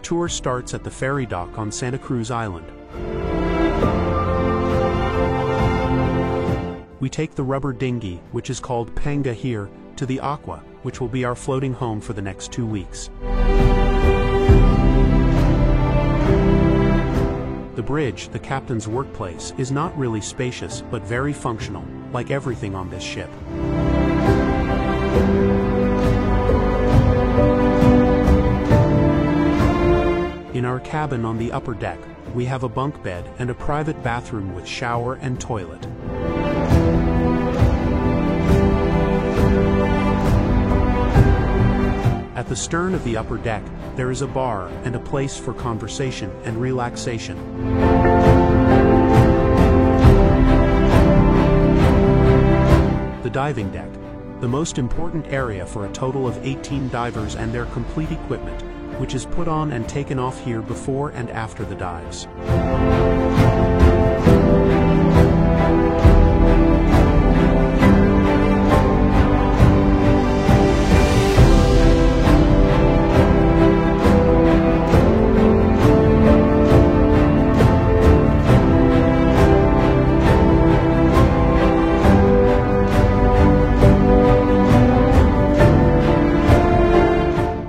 tour starts at the ferry dock on Santa Cruz Island. We take the rubber dinghy, which is called Panga here, to the Aqua, which will be our floating home for the next 2 weeks. The bridge, the captain's workplace, is not really spacious but very functional, like everything on this ship. In our cabin on the upper deck, we have a bunk bed and a private bathroom with shower and toilet. At the stern of the upper deck, there is a bar and a place for conversation and relaxation. The diving deck, the most important area for a total of 18 divers and their complete equipment, which is put on and taken off here before and after the dives.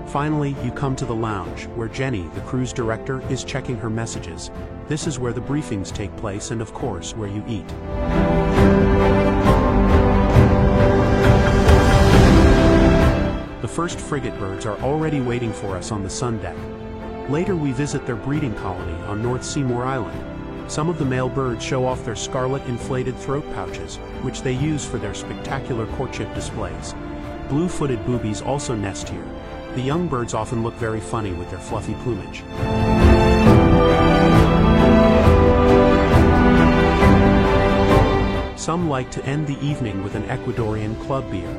Finally, you come to the lounge, where Jenny, the cruise director, is checking her messages. This is where the briefings take place and, of course, where you eat. The first frigate birds are already waiting for us on the sun deck. Later we visit their breeding colony on North Seymour Island. Some of the male birds show off their scarlet inflated throat pouches, which they use for their spectacular courtship displays. Blue-footed boobies also nest here. The young birds often look very funny with their fluffy plumage. Some like to end the evening with an Ecuadorian club beer.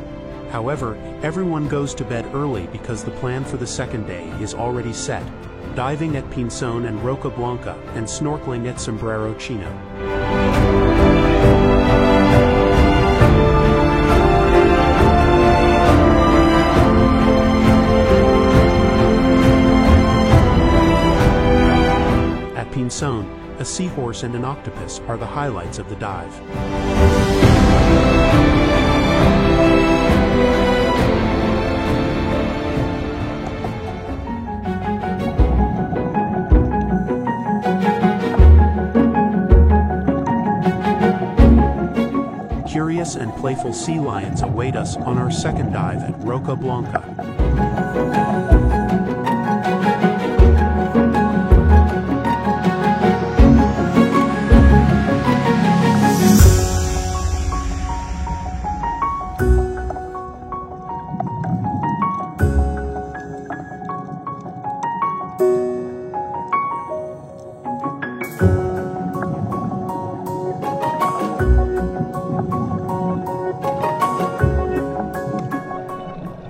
However, everyone goes to bed early because the plan for the second day is already set: diving at Pinzon and Roca Blanca and snorkeling at Sombrero Chino. Pinzon, a seahorse and an octopus are the highlights of the dive. Curious and playful sea lions await us on our second dive at Roca Blanca.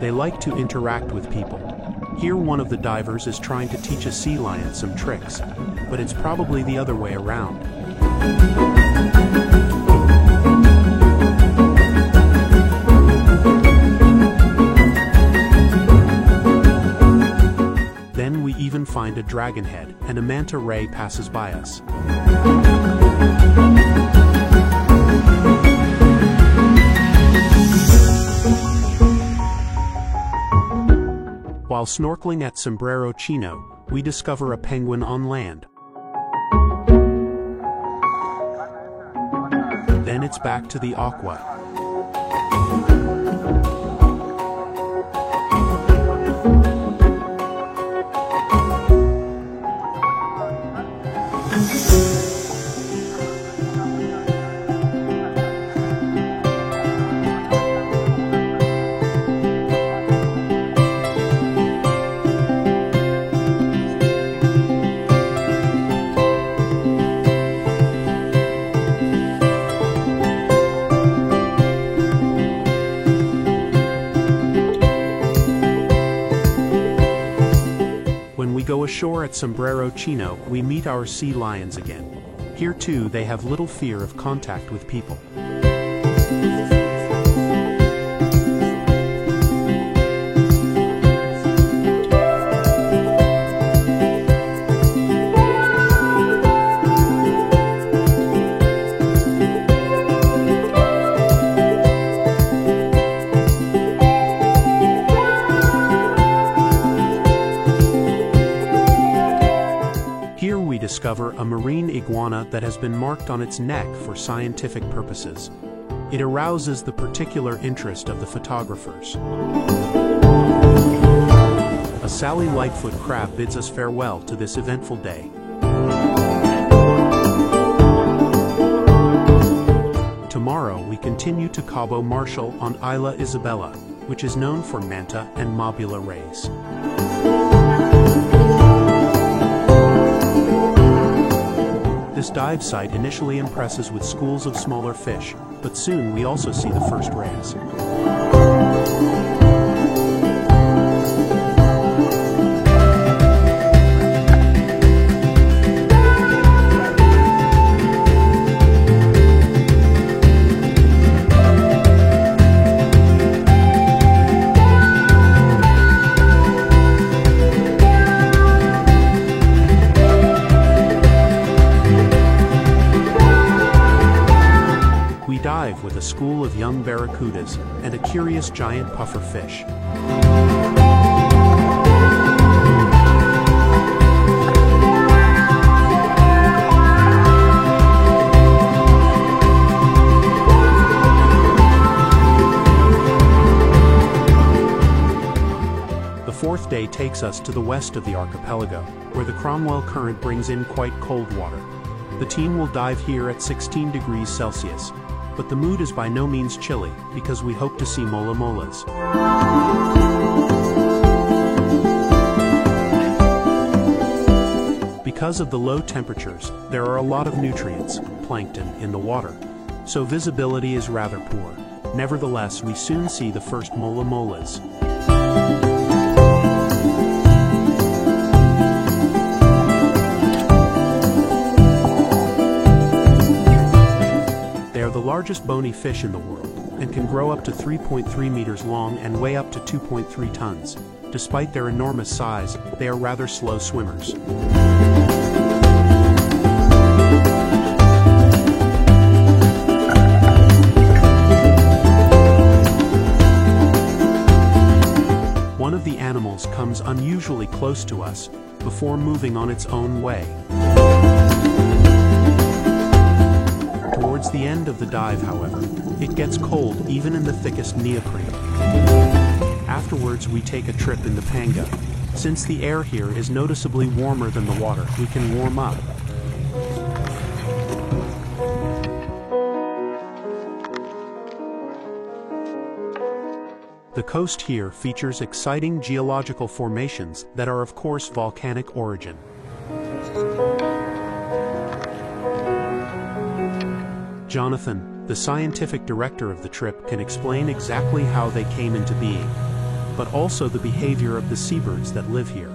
They like to interact with people. Here one of the divers is trying to teach a sea lion some tricks, but it's probably the other way around. Then we even find a dragonhead, and a manta ray passes by us. While snorkeling at Sombrero Chino, we discover a penguin on land. Then it's back to the Aqua. Go ashore at Sombrero Chino, we meet our sea lions again. Here too they have little fear of contact with people. spot that has been marked on its neck for scientific purposes. It arouses the particular interest of the photographers. A Sally Lightfoot crab bids us farewell to this eventful day. Tomorrow we continue to Cabo Marshall on Isla Isabela, which is known for manta and mobula rays. This dive site initially impresses with schools of smaller fish, but soon we also see the first rays. Dive with a school of young barracudas and a curious giant puffer fish. The fourth day takes us to the west of the archipelago, where the Cromwell Current brings in quite cold water. The team will dive here at 16 degrees Celsius. But the mood is by no means chilly, because we hope to see mola molas. Because of the low temperatures, there are a lot of nutrients, plankton, in the water, so visibility is rather poor. Nevertheless, we soon see the first mola molas. The largest bony fish in the world, and can grow up to 3.3 meters long and weigh up to 2.3 tons. Despite their enormous size, they are rather slow swimmers. One of the animals comes unusually close to us, before moving on its own way. Towards the end of the dive, however, it gets cold even in the thickest neoprene. Afterwards, we take a trip in the panga. Since the air here is noticeably warmer than the water, we can warm up. The coast here features exciting geological formations that are of course volcanic origin. Jonathan, the scientific director of the trip, can explain exactly how they came into being, but also the behavior of the seabirds that live here.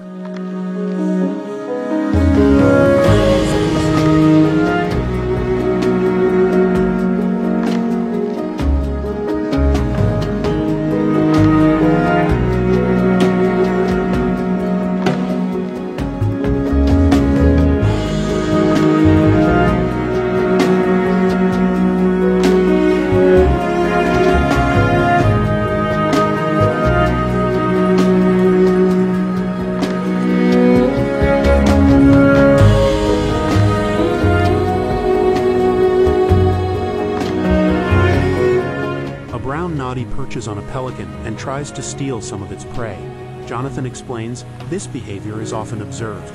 Perches on a pelican and tries to steal some of its prey. Jonathan explains, this behavior is often observed.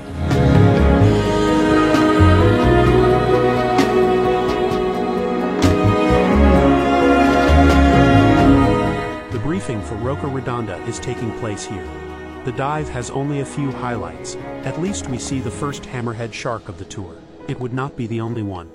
The briefing for Roca Redonda is taking place here. The dive has only a few highlights. At least we see the first hammerhead shark of the tour. It would not be the only one.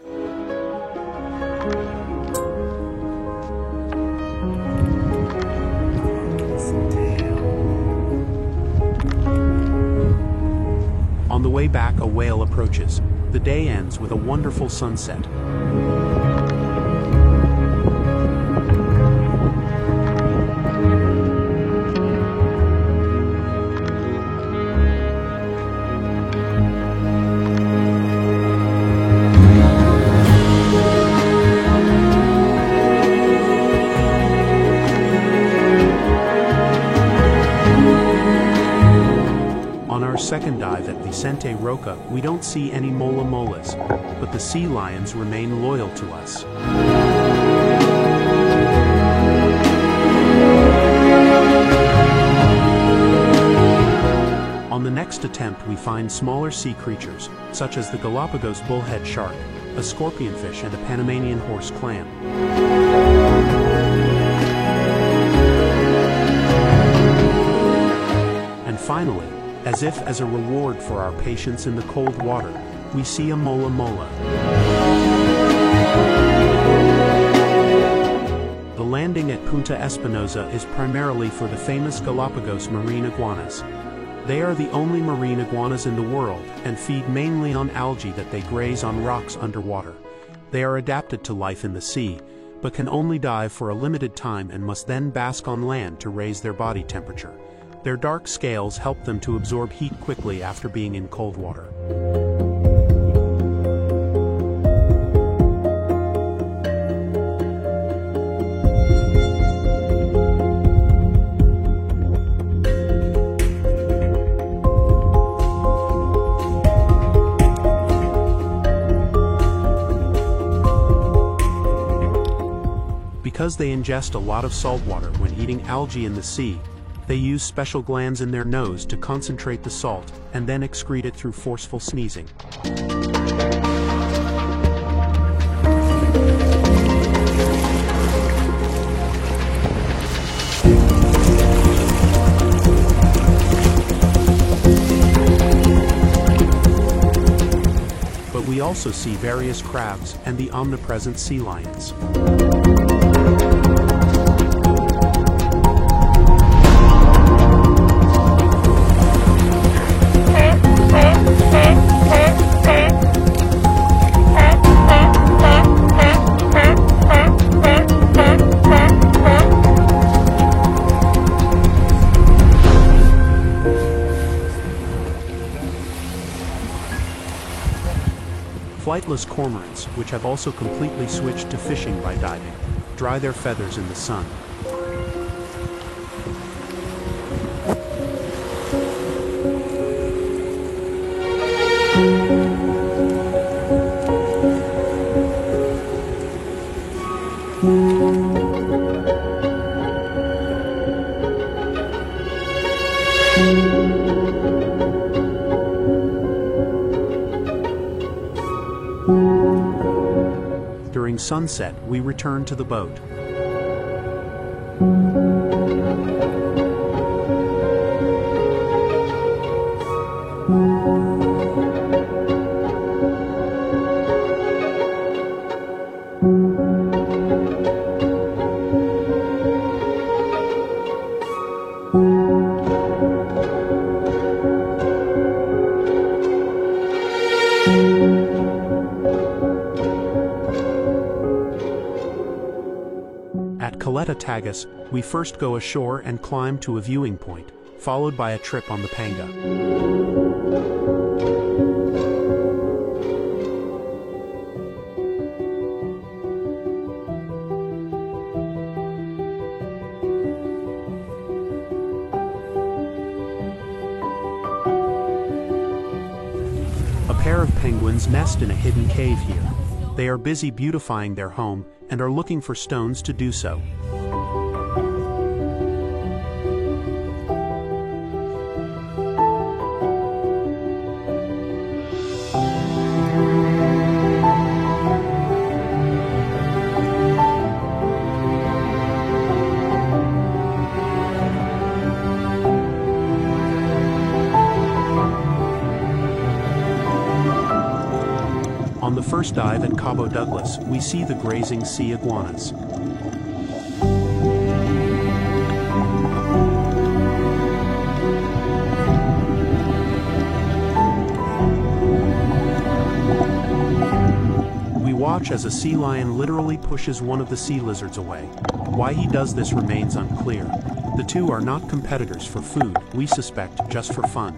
On the way back, a whale approaches. The day ends with a wonderful sunset. second dive at Vicente Roca, we don't see any mola molas, but the sea lions remain loyal to us. On the next attempt we find smaller sea creatures, such as the Galapagos bullhead shark, a scorpionfish and a Panamanian horse clam. And finally, as if as a reward for our patience in the cold water, we see a mola mola. The landing at Punta Espinosa is primarily for the famous Galapagos marine iguanas. They are the only marine iguanas in the world and feed mainly on algae that they graze on rocks underwater. They are adapted to life in the sea, but can only dive for a limited time and must then bask on land to raise their body temperature. Their dark scales help them to absorb heat quickly after being in cold water. Because they ingest a lot of salt water when eating algae in the sea, they use special glands in their nose to concentrate the salt and then excrete it through forceful sneezing. But we also see various crabs and the omnipresent sea lions. Flightless cormorants, which have also completely switched to fishing by diving, dry their feathers in the sun. During sunset, we return to the boat. At Caleta Tagus, we first go ashore and climb to a viewing point, followed by a trip on the Panga. A pair of penguins nest in a hidden cave here. They are busy beautifying their home and are looking for stones to do so. On the first dive at Cabo Douglas, we see the grazing sea iguanas. We watch as a sea lion literally pushes one of the sea lizards away. Why he does this remains unclear. The two are not competitors for food, we suspect just for fun.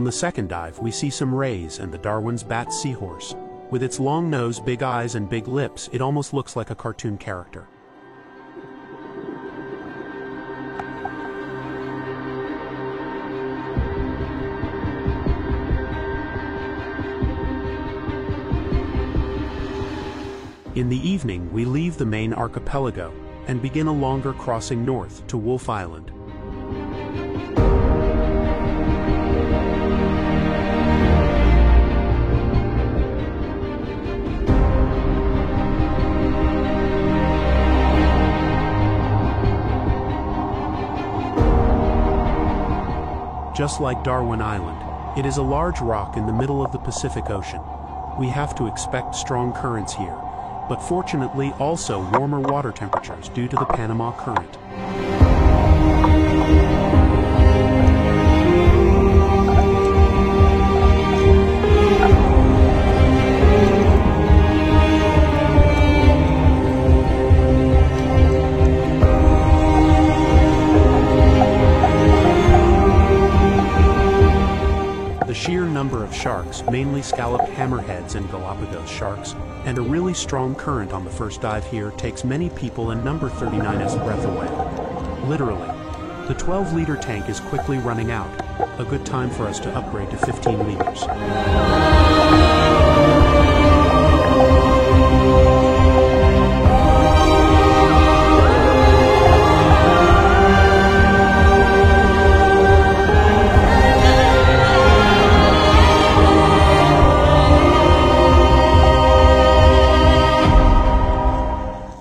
On the second dive, we see some rays and the Darwin's bat seahorse. With its long nose, big eyes, and big lips, it almost looks like a cartoon character. In the evening, we leave the main archipelago and begin a longer crossing north to Wolf Island. Just like Darwin Island, it is a large rock in the middle of the Pacific Ocean. We have to expect strong currents here, but fortunately also warmer water temperatures due to the Panama Current. The sheer number of sharks, mainly scalloped hammerheads and Galapagos sharks, and a really strong current on the first dive here takes many people and number 39's breath away. Literally. The 12-liter tank is quickly running out, a good time for us to upgrade to 15 liters.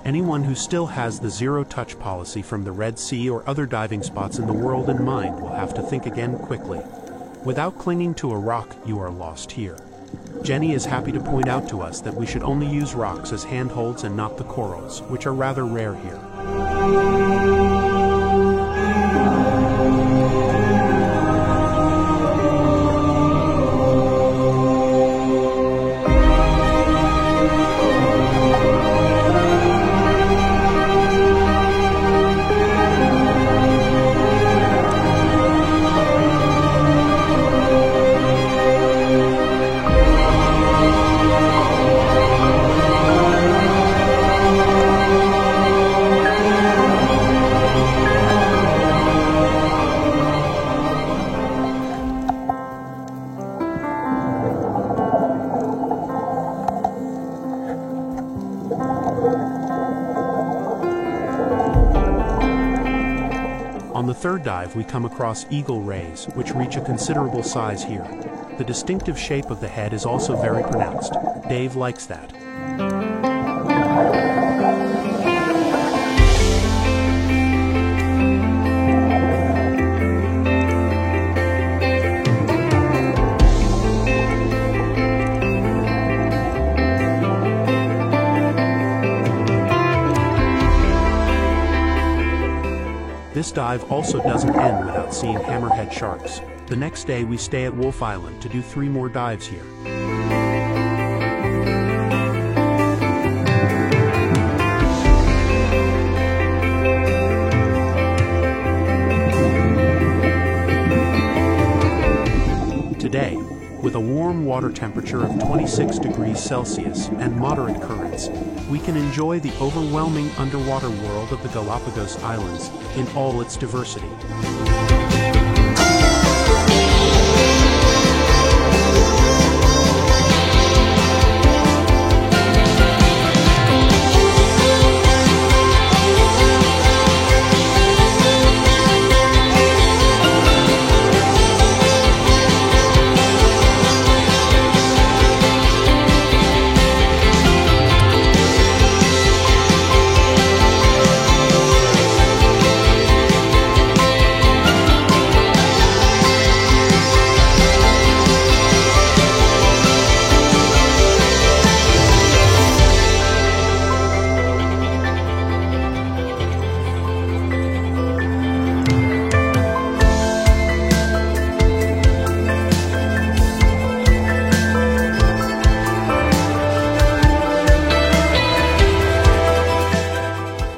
Anyone who still has the zero-touch policy from the Red Sea or other diving spots in the world in mind will have to think again quickly. Without clinging to a rock, you are lost here. Jenny is happy to point out to us that we should only use rocks as handholds and not the corals, which are rather rare here. On the third dive, we come across eagle rays, which reach a considerable size here. The distinctive shape of the head is also very pronounced. Dave likes that. This dive also doesn't end without seeing hammerhead sharks. The next day we stay at Wolf Island to do 3 more dives here. Today, with a warm water temperature of 26 degrees Celsius and moderate currents, we can enjoy the overwhelming underwater world of the Galapagos Islands in all its diversity.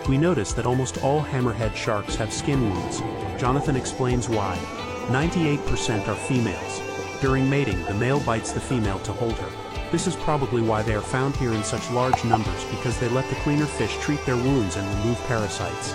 We notice that almost all hammerhead sharks have skin wounds. Jonathan explains why. 98% are females. during mating, the male bites the female to hold her. This is probably why they are found here in such large numbers, because they let the cleaner fish treat their wounds and remove parasites.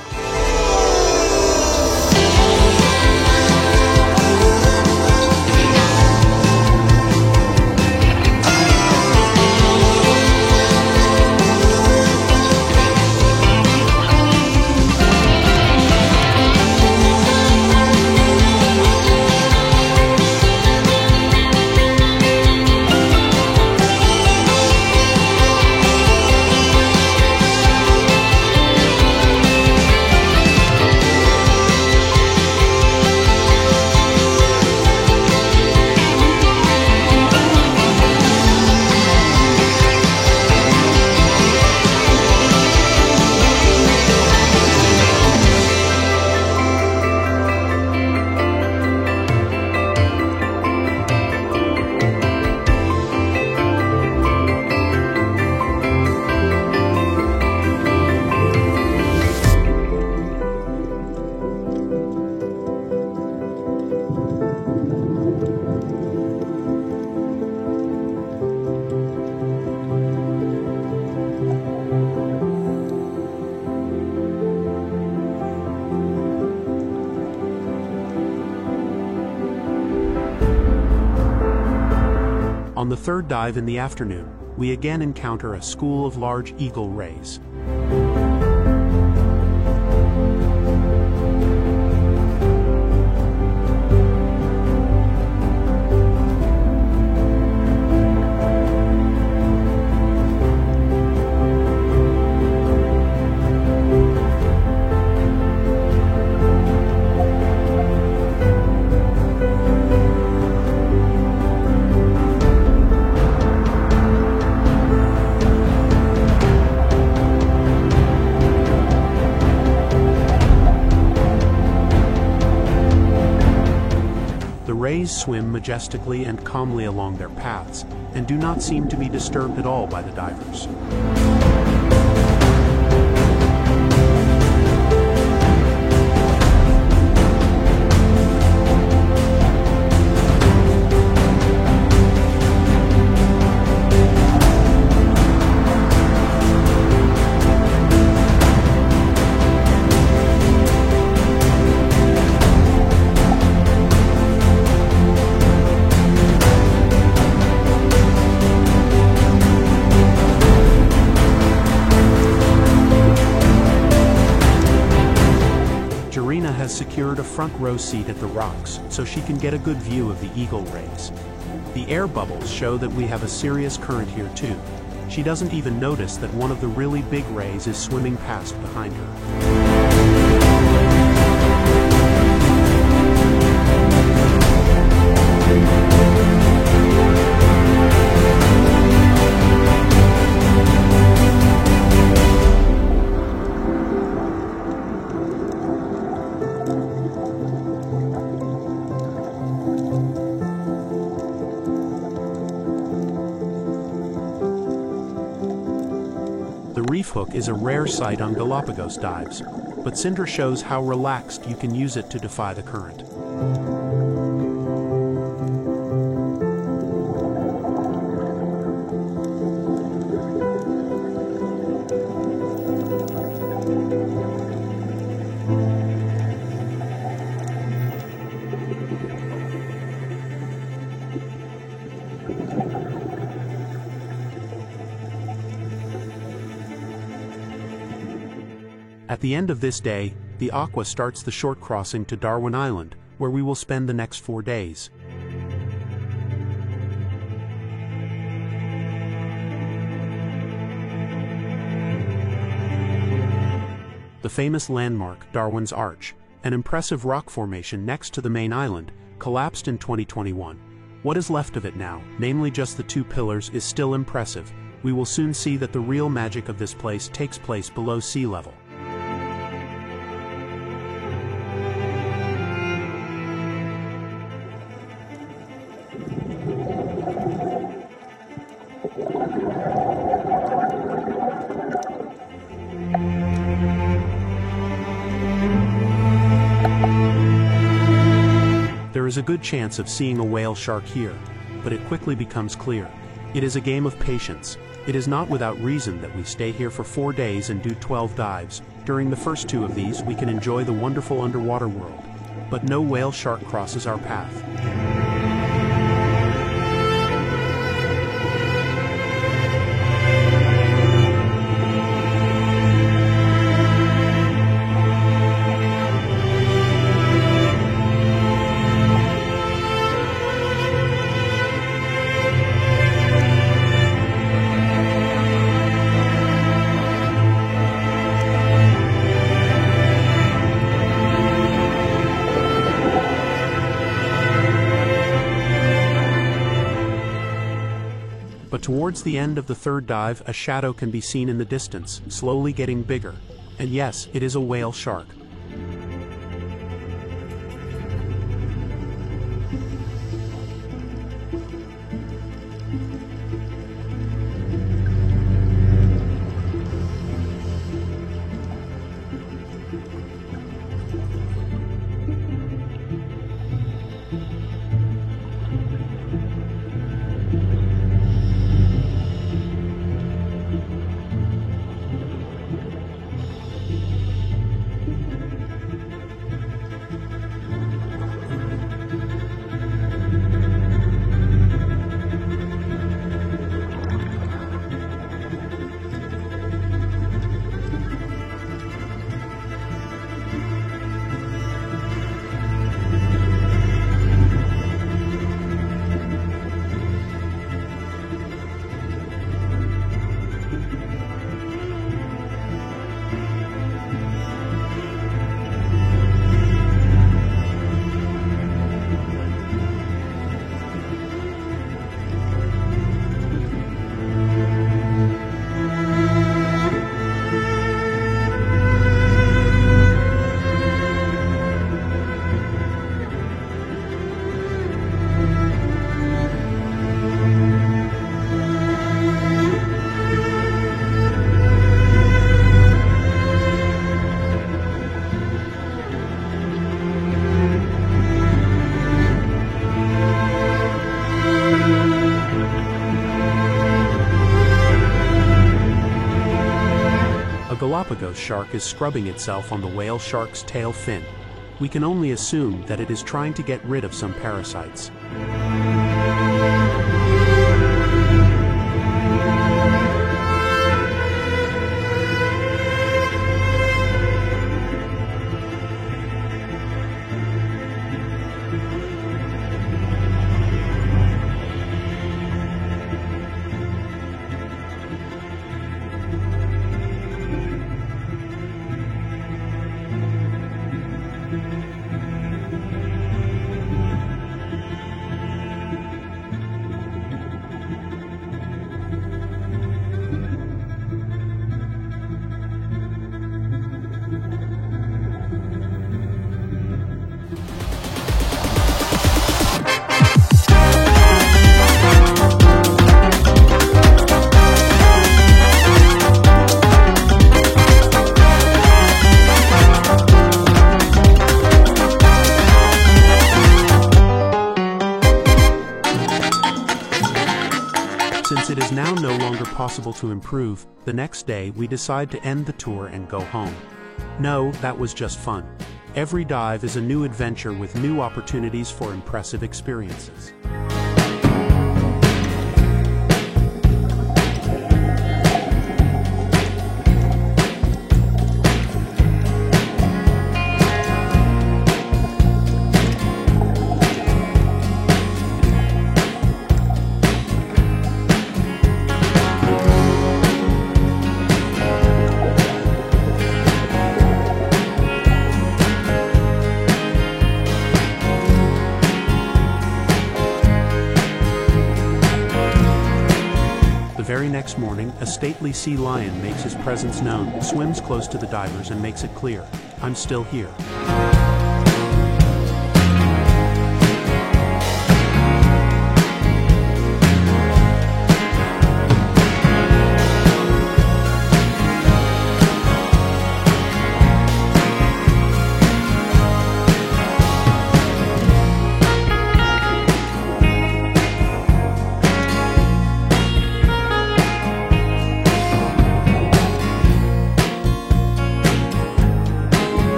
On the third dive in the afternoon, we again encounter a school of large eagle rays. The rays swim majestically and calmly along their paths, and do not seem to be disturbed at all by the divers. Has secured a front row seat at the rocks so she can get a good view of the eagle rays. The air bubbles show that we have a serious current here too. She doesn't even notice that one of the really big rays is swimming past behind her. The reef hook is a rare sight on Galapagos dives, but Cinder shows how relaxed you can use it to defy the current. At the end of this day, the Aqua starts the short crossing to Darwin Island, where we will spend the next 4 days. The famous landmark, Darwin's Arch, an impressive rock formation next to the main island, collapsed in 2021. What is left of it now, namely just the 2 pillars, is still impressive. We will soon see that the real magic of this place takes place below sea level. There There is a good chance of seeing a whale shark here, but it quickly becomes clear. It is a game of patience. It is not without reason that we stay here for 4 days and do 12 dives. During the first 2 of these, we can enjoy the wonderful underwater world. But no whale shark crosses our path. But towards the end of the 3rd dive, a shadow can be seen in the distance, slowly getting bigger. And yes, it is a whale shark. A Galapagos shark is scrubbing itself on the whale shark's tail fin. We can only assume that it is trying to get rid of some parasites. Since it is now no longer possible to improve, the next day we decide to end the tour and go home. No, that was just fun. Every dive is a new adventure with new opportunities for impressive experiences. The very next morning, a stately sea lion makes his presence known, swims close to the divers and makes it clear, "I'm still here."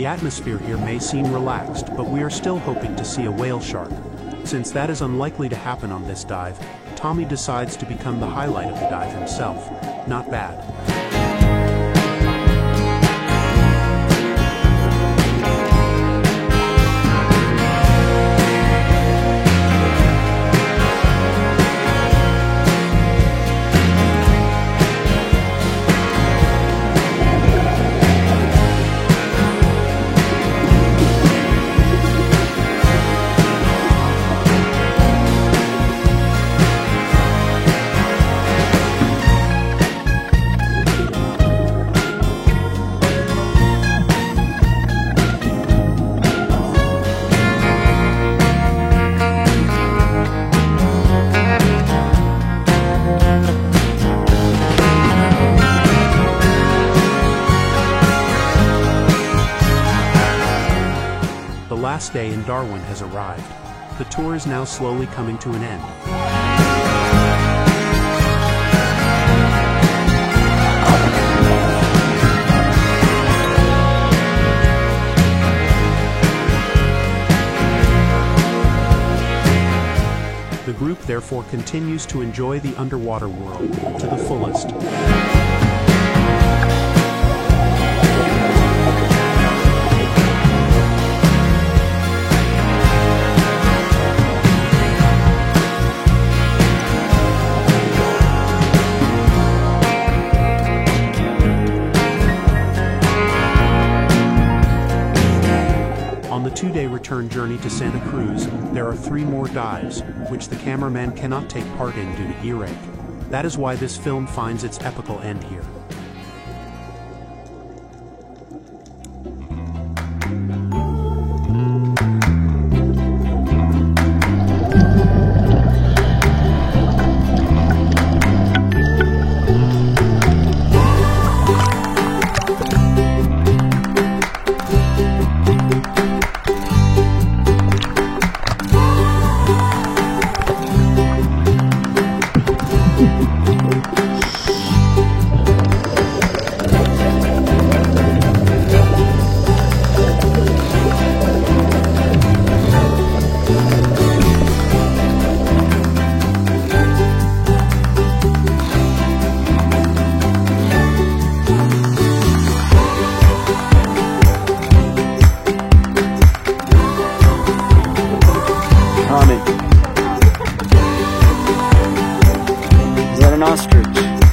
atmosphere here may seem relaxed, but we are still hoping to see a whale shark. Since that is unlikely to happen on this dive, Tommy decides to become the highlight of the dive himself. Not bad. The last day in Darwin has arrived. The tour is now slowly coming to an end. The group therefore continues to enjoy the underwater world to the fullest. On the 2-day return journey to Santa Cruz, there are 3 more dives, which the cameraman cannot take part in due to earache. That is why this film finds its epical end here. Is that an ostrich?